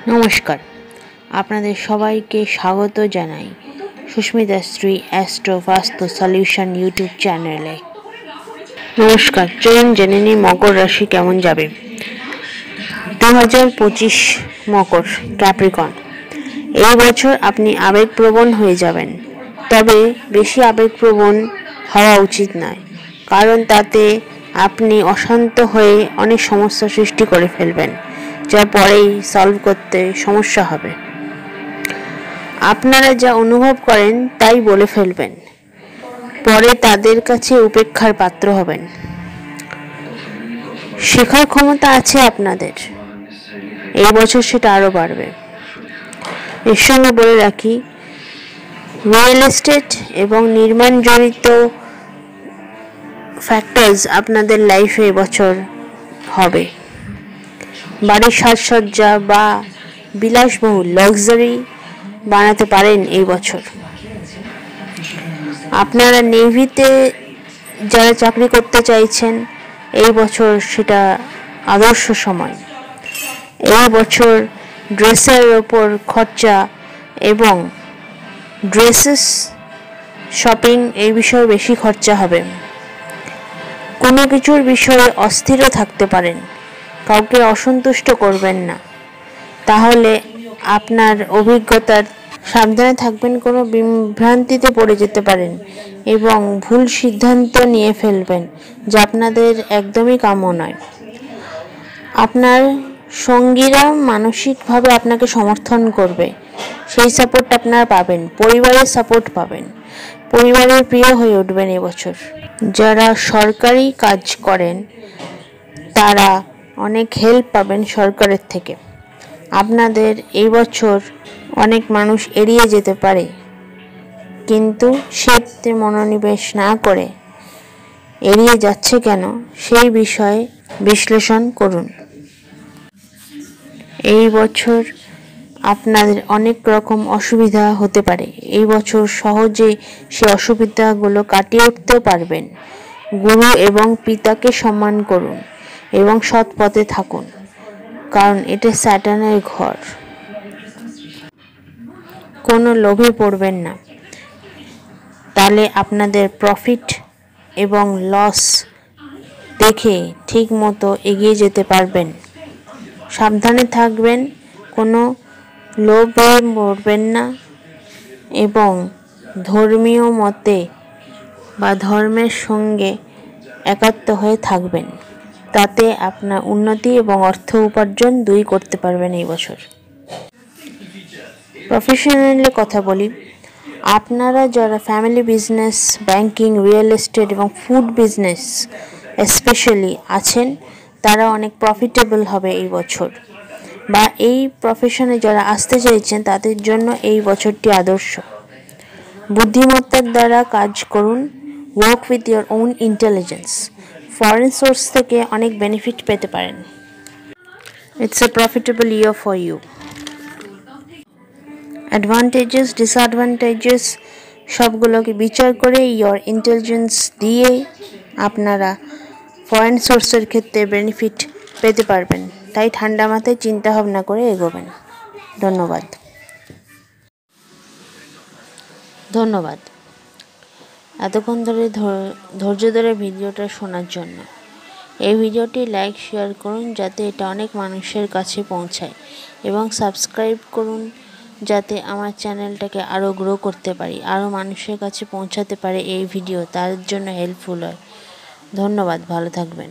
নমস্কার, আপনাদের সবাইকে স্বাগত জানাই সুস্মিতা শ্রী অ্যাস্ট্রো বাস্তু সলিউশন ইউটিউব চ্যানেলে। নমস্কার, চলুন জেনে নিই মকর রাশি কেমন যাবে। 2025 মকর ক্যাপ্রিকন। এই বছর আপনি আবেগপ্রবণ হয়ে যাবেন, তবে বেশি আবেগপ্রবণ হওয়া উচিত নয়, কারণ তাতে আপনি অশান্ত হয়ে অনেক সমস্যা সৃষ্টি করে ফেলবেন, যা পরেই সলভ করতে সমস্যা হবে। আপনারা যা অনুভব করেন তাই বলে ফেলবেন, পরে তাদের কাছে উপেক্ষার পাত্র হবেন। শেখার ক্ষমতা আছে আপনাদের, এই বছর সেটা আরও বাড়বে। এর সঙ্গে বলে রাখি, রিয়েল এস্টেট এবং নির্মাণ জড়িত ফ্যাক্টরস আপনাদের লাইফে এবছর হবে। বাড়ির সাজসজ্জা বা বিলাসবহুল লাক্সারি বানাতে পারেন এই বছর। আপনারা নেভিতে যারা চাকরি করতে চাইছেন, এই বছর সেটা আদর্শ সময়। এই বছর ড্রেসের ওপর খরচা এবং ড্রেসেস শপিং এই বিষয়ে বেশি খরচা হবে। কোনো কিছুর বিষয়ে অস্থিরও থাকতে পারেন, কাউকে অসন্তুষ্ট করবেন না, তাহলে আপনার অভিজ্ঞতার সাবধানে থাকবেন। কোনো বিভ্রান্তিতে পড়ে যেতে পারেন এবং ভুল সিদ্ধান্ত নিয়ে ফেলবেন, যা আপনাদের একদমই কাম্য নয়। আপনার সঙ্গীরা মানসিকভাবে আপনাকে সমর্থন করবে, সেই সাপোর্ট আপনারা পাবেন। পরিবারের সাপোর্ট পাবেন, পরিবারের প্রিয় হয়ে উঠবেন এবছর। যারা সরকারি কাজ করেন তারা অনেক হেল্প পাবেন সরকারের থেকে। আপনাদের এই বছর অনেক মানুষ এড়িয়ে যেতে পারে, কিন্তু সেতে মনোনিবেশ না করে এড়িয়ে যাচ্ছে কেন সেই বিষয়ে বিশ্লেষণ করুন। এই বছর আপনাদের অনেক রকম অসুবিধা হতে পারে, এই বছর সহজে সে অসুবিধাগুলো কাটিয়ে উঠতেও পারবেন। গুরু এবং পিতাকে সম্মান করুন এবং সৎ পথে থাকুন, কারণ এটা স্যাটার্নের ঘর। কোনো লোভে পড়বেন না, তাহলে আপনাদের প্রফিট এবং লস দেখে ঠিক মতো এগিয়ে যেতে পারবেন। সাবধানে থাকবেন, কোনো লোভে পড়বেন না এবং ধর্মীয় মতে বা ধর্মের সঙ্গে একাত্ম হয়ে থাকবেন। তাতে আপনার উন্নতি এবং অর্থ উপার্জন দুই করতে পারবেন এই বছর। প্রফেশনালি কথা বলি, আপনারা যারা family business, banking, real estate এবং ফুড বিজনেস স্পেশালি আছেন, তারা অনেক প্রফিটেবল হবে এই বছর, বা এই প্রফেশনে যারা আসতে চাইছেন তাদের জন্য এই বছরটি আদর্শ। বুদ্ধিমত্তার দ্বারা কাজ করুন, work with your own intelligence. Foreign source থেকে অনেক বেনিফিট পেতে পারেন। It's a profitable year for you. Advantages, disadvantages সবগুলোকে বিচার করে ইয়োর ইন্টেলিজেন্স দিয়ে আপনারা ফরেন সোর্সের ক্ষেত্রে বেনিফিট পেতে পারবেন। তাই ঠান্ডা মাথায় চিন্তা ভাবনা করে এগোবেন। ধন্যবাদ এতক্ষণ ধরে ধৈর্য ধরে ভিডিওটা শোনার জন্য। এই ভিডিওটি লাইক শেয়ার করুন যাতে এটা অনেক মানুষের কাছে পৌঁছায়, এবং সাবস্ক্রাইব করুন যাতে আমার চ্যানেলটাকে আরও গ্রো করতে পারি, আরও মানুষের কাছে পৌঁছাতে পারে এই ভিডিও, তার জন্য হেল্পফুল হয়। ধন্যবাদ, ভালো থাকবেন।